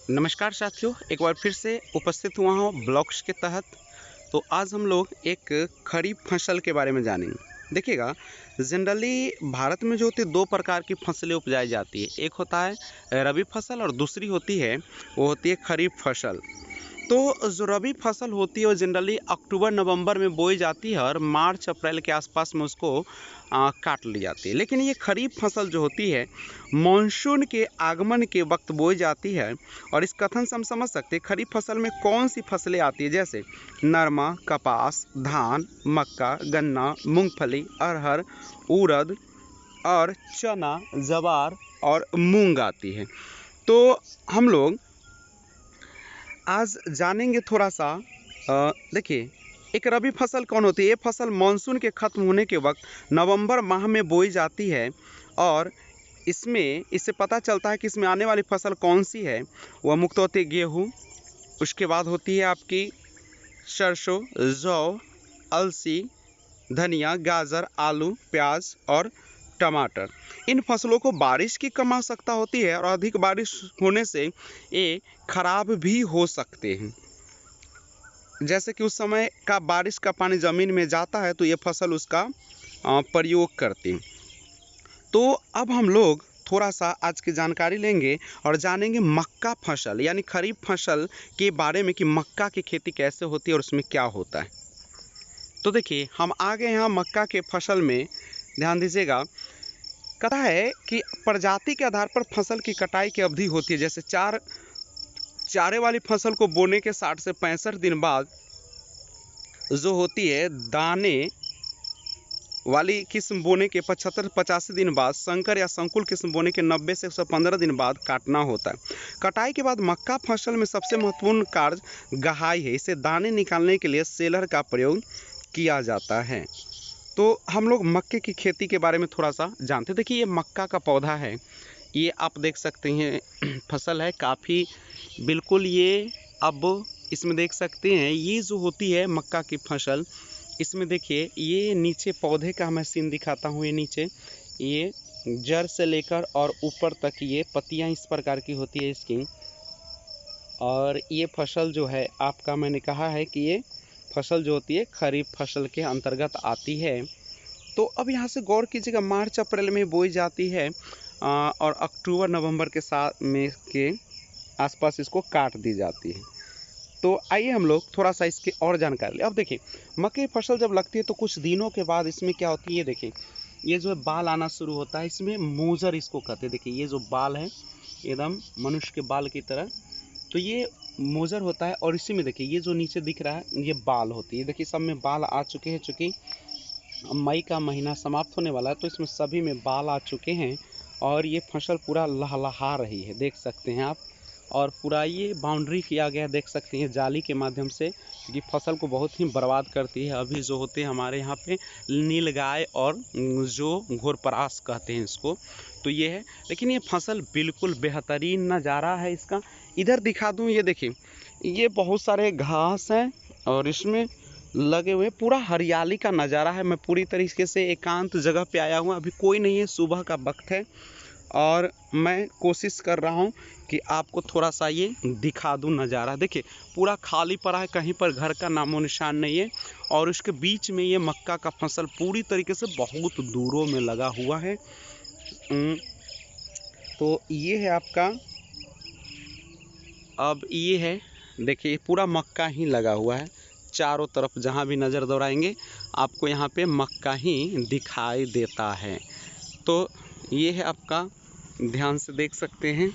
नमस्कार साथियों, एक बार फिर से उपस्थित हुआ हूँ ब्लॉग्स के तहत। तो आज हम लोग एक खरीफ फसल के बारे में जानेंगे। देखिएगा, जनरली भारत में जो होती है दो प्रकार की फसलें उपजाई जाती है। एक होता है रबी फसल और दूसरी होती है वो होती है खरीफ फसल। तो जो रबी फसल होती है वो जनरली अक्टूबर नवंबर में बोई जाती है और मार्च अप्रैल के आसपास में उसको काट ली जाती है। लेकिन ये खरीफ फसल जो होती है मानसून के आगमन के वक्त बोई जाती है। और इस कथन से हम समझ सकते हैं खरीफ फसल में कौन सी फसलें आती है, जैसे नरमा, कपास, धान, मक्का, गन्ना, मूंगफली, अरहर, उड़द और चना, जवार और मूंग आती है। तो हम लोग आज जानेंगे थोड़ा सा। देखिए, एक रबी फसल कौन होती है। ये फसल मानसून के ख़त्म होने के वक्त नवंबर माह में बोई जाती है और इससे पता चलता है कि इसमें आने वाली फसल कौन सी है। वह मुख्य होती है गेहूँ, उसके बाद होती है आपकी सरसों, जौ, अलसी, धनिया, गाजर, आलू, प्याज और टमाटर। इन फसलों को बारिश की कम आवश्यकता होती है और अधिक बारिश होने से ये खराब भी हो सकते हैं। जैसे कि उस समय का बारिश का पानी ज़मीन में जाता है तो ये फसल उसका प्रयोग करती हैं। तो अब हम लोग थोड़ा सा आज की जानकारी लेंगे और जानेंगे मक्का फसल यानी खरीफ फसल के बारे में कि मक्का की खेती कैसे होती है और उसमें क्या होता है। तो देखिए, हम आ गए यहाँ मक्का के फसल में। ध्यान दीजिएगा, कहा है कि प्रजाति के आधार पर फसल की कटाई की अवधि होती है। जैसे चारे वाली फसल को बोने के 60 से 65 दिन बाद जो होती है, दाने वाली किस्म बोने के 75-85 दिन बाद, संकर या संकुल किस्म बोने के 90 से 115 दिन बाद काटना होता है। कटाई के बाद मक्का फसल में सबसे महत्वपूर्ण कार्य गहाई है। इसे दाने निकालने के लिए सेलर का प्रयोग किया जाता है। तो हम लोग मक्के की खेती के बारे में थोड़ा सा जानते हैं। देखिए, ये मक्का का पौधा है, ये आप देख सकते हैं फसल है काफ़ी, बिल्कुल ये अब इसमें देख सकते हैं ये जो होती है मक्का की फसल। इसमें देखिए, ये नीचे पौधे का मैं सीन दिखाता हूँ। ये नीचे ये जड़ से लेकर और ऊपर तक ये पत्तियाँ इस प्रकार की होती है इसकी। और ये फसल जो है आपका, मैंने कहा है कि ये फसल जो होती है खरीफ फसल के अंतर्गत आती है। तो अब यहाँ से गौर कीजिएगा, मार्च अप्रैल में बोई जाती है और अक्टूबर नवंबर के साथ में के आसपास इसको काट दी जाती है। तो आइए हम लोग थोड़ा सा इसकी और जानकारी लें। अब देखिए, मक्के की फसल जब लगती है तो कुछ दिनों के बाद इसमें क्या होती है, देखिए ये जो है बाल आना शुरू होता है। इसमें मूजर इसको कहते हैं। देखिए, ये जो बाल है एकदम मनुष्य के बाल की तरह, तो ये मोजर होता है। और इसी में देखिए ये जो नीचे दिख रहा है ये बाल होती है। देखिए, सब में बाल आ चुके हैं। चूँकि मई का महीना समाप्त होने वाला है तो इसमें सभी में बाल आ चुके हैं और ये फसल पूरा लहलहा रही है, देख सकते हैं आप। और पूरा ये बाउंड्री किया गया, देख सकते हैं जाली के माध्यम से, क्योंकि फसल को बहुत ही बर्बाद करती है। अभी जो होते हैं हमारे यहाँ पे नीलगाय और जो घोरपरास कहते हैं इसको, तो ये है। लेकिन ये फसल बिल्कुल बेहतरीन नज़ारा है इसका। इधर दिखा दूँ, ये देखिए ये बहुत सारे घास हैं और इसमें लगे हुए पूरा हरियाली का नज़ारा है। मैं पूरी तरीके से एकांत जगह पे आया हूँ, अभी कोई नहीं है, सुबह का वक्त है और मैं कोशिश कर रहा हूँ कि आपको थोड़ा सा ये दिखा दूँ नज़ारा। देखिए, पूरा खाली पड़ा है, कहीं पर घर का नामो निशान नहीं है। और उसके बीच में ये मक्का का फसल पूरी तरीके से बहुत दूरों में लगा हुआ है। तो ये है आपका, अब ये है, देखिए पूरा मक्का ही लगा हुआ है। चारों तरफ जहाँ भी नज़र दौड़ाएंगे आपको यहाँ पे मक्का ही दिखाई देता है। तो ये है आपका, ध्यान से देख सकते हैं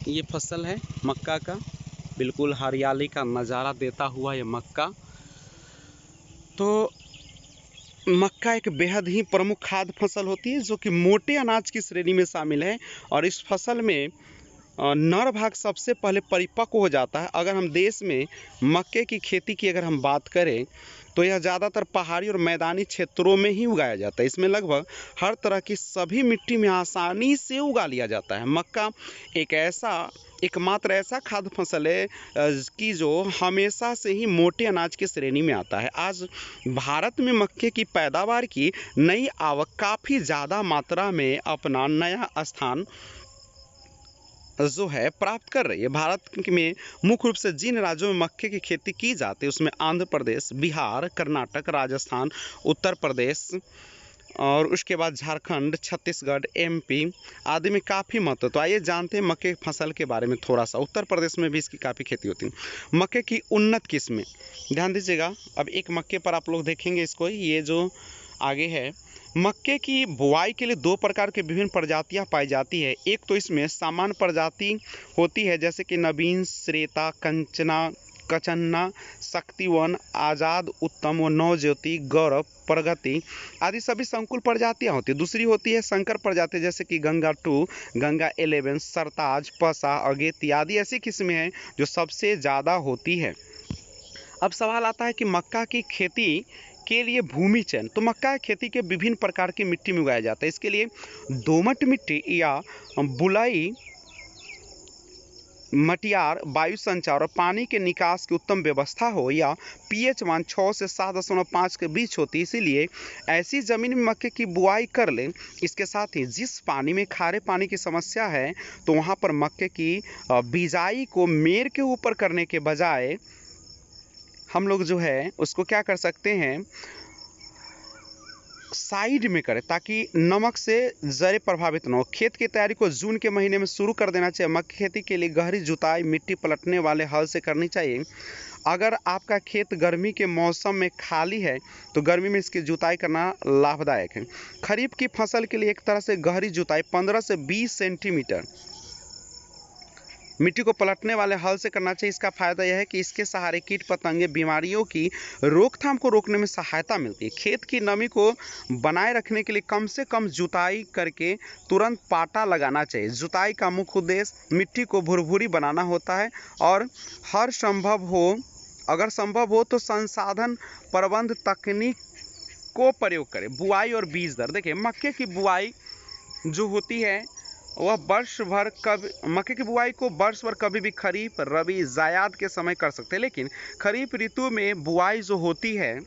ये फसल है मक्का का, बिल्कुल हरियाली का नज़ारा देता हुआ ये मक्का। तो मक्का एक बेहद ही प्रमुख खाद्य फसल होती है जो कि मोटे अनाज की श्रेणी में शामिल है। और इस फसल में नर भाग सबसे पहले परिपक्व हो जाता है। अगर हम देश में मक्के की खेती की अगर हम बात करें तो यह ज़्यादातर पहाड़ी और मैदानी क्षेत्रों में ही उगाया जाता है। इसमें लगभग हर तरह की सभी मिट्टी में आसानी से उगा लिया जाता है। मक्का एकमात्र ऐसा खाद्य फसल है कि जो हमेशा से ही मोटे अनाज की श्रेणी में आता है। आज भारत में मक्के की पैदावार की नई आवक काफ़ी ज़्यादा मात्रा में अपना नया स्थान जो है प्राप्त कर रही है। भारत में मुख्य रूप से जिन राज्यों में मक्के की खेती की जाती है उसमें आंध्र प्रदेश, बिहार, कर्नाटक, राजस्थान, उत्तर प्रदेश और उसके बाद झारखंड, छत्तीसगढ़, एमपी आदि में काफ़ी महत्व। तो आइए जानते हैं मक्के की फसल के बारे में थोड़ा सा। उत्तर प्रदेश में भी इसकी काफ़ी खेती होती है। मक्के की उन्नत किस्में, ध्यान दीजिएगा। अब एक मक्के पर आप लोग देखेंगे इसको, ये जो आगे है, मक्के की बुआई के लिए दो प्रकार के विभिन्न प्रजातियां पाई जाती है। एक तो इसमें सामान्य प्रजाति होती है जैसे कि नवीन, श्वेता, कंचना, कचन्ना, शक्तिवन, आज़ाद, उत्तम व नवज्योति, गौरव, प्रगति आदि सभी संकुल प्रजातियां होती है। दूसरी होती है संकर प्रजाति जैसे कि गंगा 2, गंगा 11, सरताज, पसा, अगेती आदि ऐसी किस्में हैं जो सबसे ज़्यादा होती है। अब सवाल आता है कि मक्का की खेती के लिए भूमि चयन। तो मक्का की खेती के विभिन्न प्रकार की मिट्टी में उगाया जाता है। इसके लिए दोमट मिट्टी या बुलाई, मटियार, वायु संचार और पानी के निकास की उत्तम व्यवस्था हो या पीएच मान 6 से 7.5 के बीच होती है। इसीलिए ऐसी ज़मीन में मक्के की बुआई कर लें। इसके साथ ही जिस पानी में खारे पानी की समस्या है तो वहाँ पर मक्के की बिजाई को मेड़ के ऊपर करने के बजाय हम लोग जो है उसको क्या कर सकते हैं, साइड में करें ताकि नमक से जड़ें प्रभावित न हो। खेत की तैयारी को जून के महीने में शुरू कर देना चाहिए। मक्का खेती के लिए गहरी जुताई मिट्टी पलटने वाले हल से करनी चाहिए। अगर आपका खेत गर्मी के मौसम में खाली है तो गर्मी में इसकी जुताई करना लाभदायक है। खरीफ की फसल के लिए एक तरह से गहरी जुताई 15 से 20 सेंटीमीटर मिट्टी को पलटने वाले हल से करना चाहिए। इसका फायदा यह है कि इसके सहारे कीट पतंगे बीमारियों की रोकथाम को रोकने में सहायता मिलती है। खेत की नमी को बनाए रखने के लिए कम से कम जुताई करके तुरंत पाटा लगाना चाहिए। जुताई का मुख्य उद्देश्य मिट्टी को भुरभुरी बनाना होता है और अगर संभव हो तो संसाधन प्रबंध तकनीक को प्रयोग करें। बुआई और बीज दर, देखिए मक्के की बुआई जो होती है वह मक्के की बुआई को वर्ष भर कभी भी खरीफ, रबी, जायद के समय कर सकते हैं। लेकिन खरीफ ऋतु में बुआई जो होती है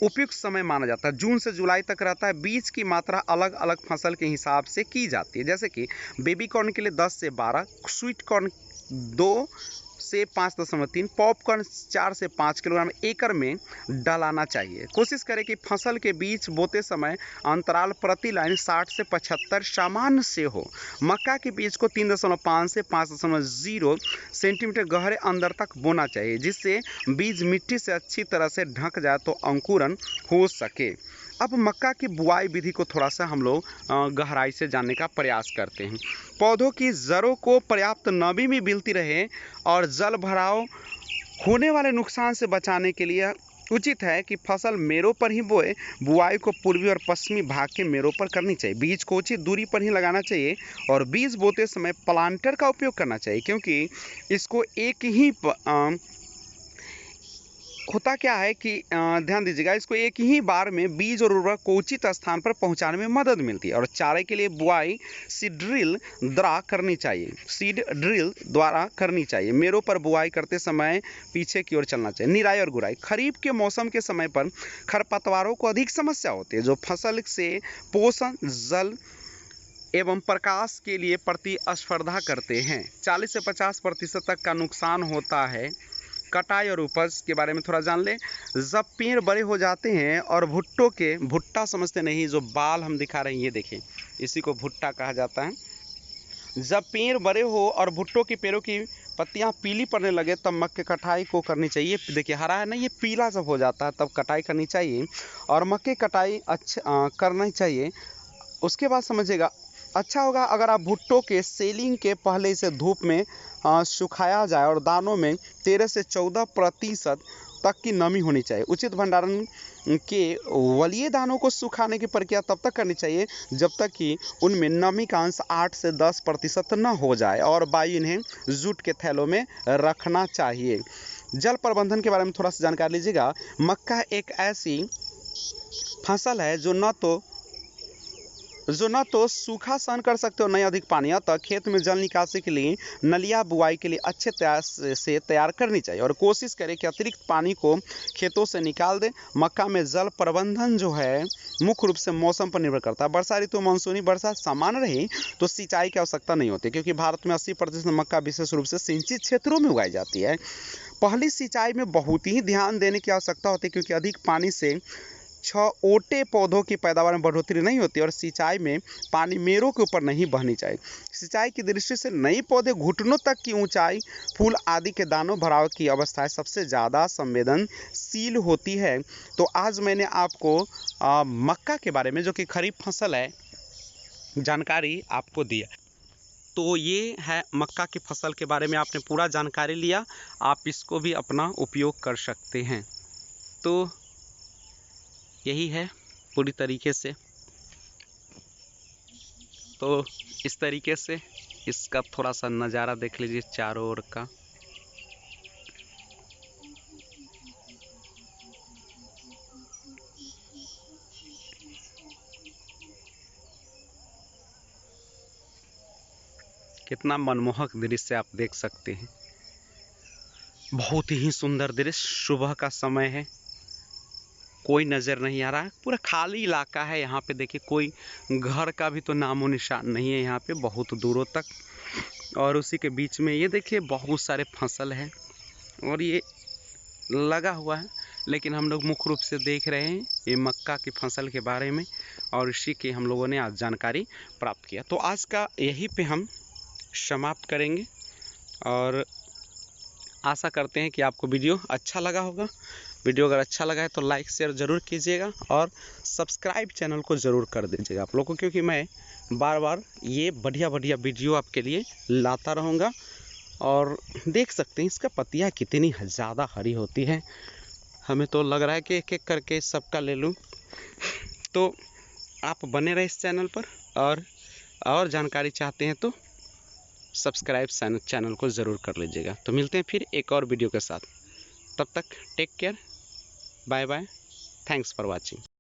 उपयुक्त समय माना जाता है, जून से जुलाई तक रहता है। बीज की मात्रा अलग अलग फसल के हिसाब से की जाती है, जैसे कि बेबी कॉर्न के लिए 10 से 12, स्वीट कॉर्न 2 से 5.3, पॉपकॉर्न 4 से 5 किलोग्राम एकड़ में डालाना चाहिए। कोशिश करें कि फसल के बीच बोते समय अंतराल प्रति लाइन 60 से 75 सामान्य से हो। मक्का के बीज को 3.5 से 5.0 सेंटीमीटर गहरे अंदर तक बोना चाहिए, जिससे बीज मिट्टी से अच्छी तरह से ढक जाए तो अंकुरन हो सके। अब मक्का की बुआई विधि को थोड़ा सा हम लोग गहराई से जानने का प्रयास करते हैं। पौधों की जड़ों को पर्याप्त नमी भी मिलती रहे और जल भराव होने वाले नुकसान से बचाने के लिए उचित है कि फसल मेरों पर ही बोए। बुआई को पूर्वी और पश्चिमी भाग के मेरों पर करनी चाहिए। बीज को उचित दूरी पर ही लगाना चाहिए और बीज बोते समय प्लांटर का उपयोग करना चाहिए, क्योंकि इसको होता क्या है कि ध्यान दीजिएगा, इसको एक ही बार में बीज और उर्वरक को उचित स्थान पर पहुंचाने में मदद मिलती है। और चारे के लिए बुआई सीड ड्रिल द्वारा करनी चाहिए। मेरों पर बुआई करते समय पीछे की ओर चलना चाहिए। निराई और गुड़ाई, खरीफ के मौसम के समय पर खरपतवारों को अधिक समस्या होती है जो फसल से पोषण, जल एवं प्रकाश के लिए प्रतिस्पर्धा करते हैं। 40 से 50% तक का नुकसान होता है। कटाई और उपज के बारे में थोड़ा जान लें। जब पेड़ बड़े हो जाते हैं और भुट्टा समझते नहीं, जो बाल हम दिखा रहे हैं ये देखिए, इसी को भुट्टा कहा जाता है। जब पेड़ बड़े हो और भुट्टों की पेड़ों की पत्तियां पीली पड़ने लगे तब मक्के कटाई को करनी चाहिए। देखिए हरा है ना, ये पीला जब हो जाता है तब कटाई करनी चाहिए और मक्के कटाई करना चाहिए। उसके बाद समझिएगा, अच्छा होगा अगर आप भुट्टो के सेलिंग के पहले इसे धूप में सुखाया जाए और दानों में 13 से 14% तक की नमी होनी चाहिए। उचित भंडारण के वलीय दानों को सुखाने की प्रक्रिया तब तक करनी चाहिए जब तक कि उनमें नमी का अंश 8 से 10% न हो जाए और वायु इन्हें जूट के थैलों में रखना चाहिए। जल प्रबंधन के बारे में थोड़ा सा जानकारी लीजिएगा। मक्का एक ऐसी फसल है जो न तो जो न तो सूखा सहन कर सकते हो न ही अधिक पानी, अतः खेत में जल निकासी के लिए नलियाँ बुआई के लिए अच्छे से तैयार करनी चाहिए और कोशिश करें कि अतिरिक्त पानी को खेतों से निकाल दें। मक्का में जल प्रबंधन जो है मुख्य रूप से मौसम पर निर्भर करता है। वर्षा ऋतु मानसूनी वर्षा सामान्य रही तो सिंचाई की आवश्यकता नहीं होती, क्योंकि भारत में 80% मक्का विशेष रूप से सिंचित क्षेत्रों में उगाई जाती है। पहली सिंचाई में बहुत ही ध्यान देने की आवश्यकता होती है, क्योंकि अधिक पानी से छोटे पौधों की पैदावार में बढ़ोतरी नहीं होती और सिंचाई में पानी मेड़ों के ऊपर नहीं बहनी चाहिए। सिंचाई की दृष्टि से नए पौधे घुटनों तक की ऊंचाई, फूल आदि के दानों भराव की अवस्थाएं सबसे ज़्यादा संवेदनशील होती है। तो आज मैंने आपको मक्का के बारे में, जो कि खरीफ फसल है, जानकारी आपको दिया। तो ये है मक्का की फसल के बारे में आपने पूरा जानकारी लिया, आप इसको भी अपना उपयोग कर सकते हैं। तो यही है पूरी तरीके से। तो इस तरीके से इसका थोड़ा सा नज़ारा देख लीजिए चारों ओर का। कितना मनमोहक दृश्य आप देख सकते हैं, बहुत ही सुंदर दृश्य। सुबह का समय है, कोई नज़र नहीं आ रहा है, पूरा खाली इलाका है। यहाँ पे देखिए कोई घर का भी तो नामो निशान नहीं है यहाँ पे, बहुत दूरों तक। और उसी के बीच में ये देखिए बहुत सारे फसल है और ये लगा हुआ है, लेकिन हम लोग मुख्य रूप से देख रहे हैं ये मक्का की फसल के बारे में, और इसी की हम लोगों ने आज जानकारी प्राप्त किया। तो आज का यहीं पे हम समाप्त करेंगे और आशा करते हैं कि आपको वीडियो अच्छा लगा होगा। वीडियो अगर अच्छा लगा है तो लाइक शेयर ज़रूर कीजिएगा और सब्सक्राइब चैनल को ज़रूर कर दीजिएगा आप लोगों को, क्योंकि मैं बार बार ये बढ़िया बढ़िया वीडियो आपके लिए लाता रहूँगा। और देख सकते हैं इसका पत्तियाँ कितनी ज़्यादा हरी होती है, हमें तो लग रहा है कि एक एक करके सबका ले लूँ। तो आप बने रहे इस चैनल पर, और जानकारी चाहते हैं तो सब्सक्राइब चैनल को ज़रूर कर लीजिएगा। तो मिलते हैं फिर एक और वीडियो के साथ, तब तक take care, bye bye, thanks for watching.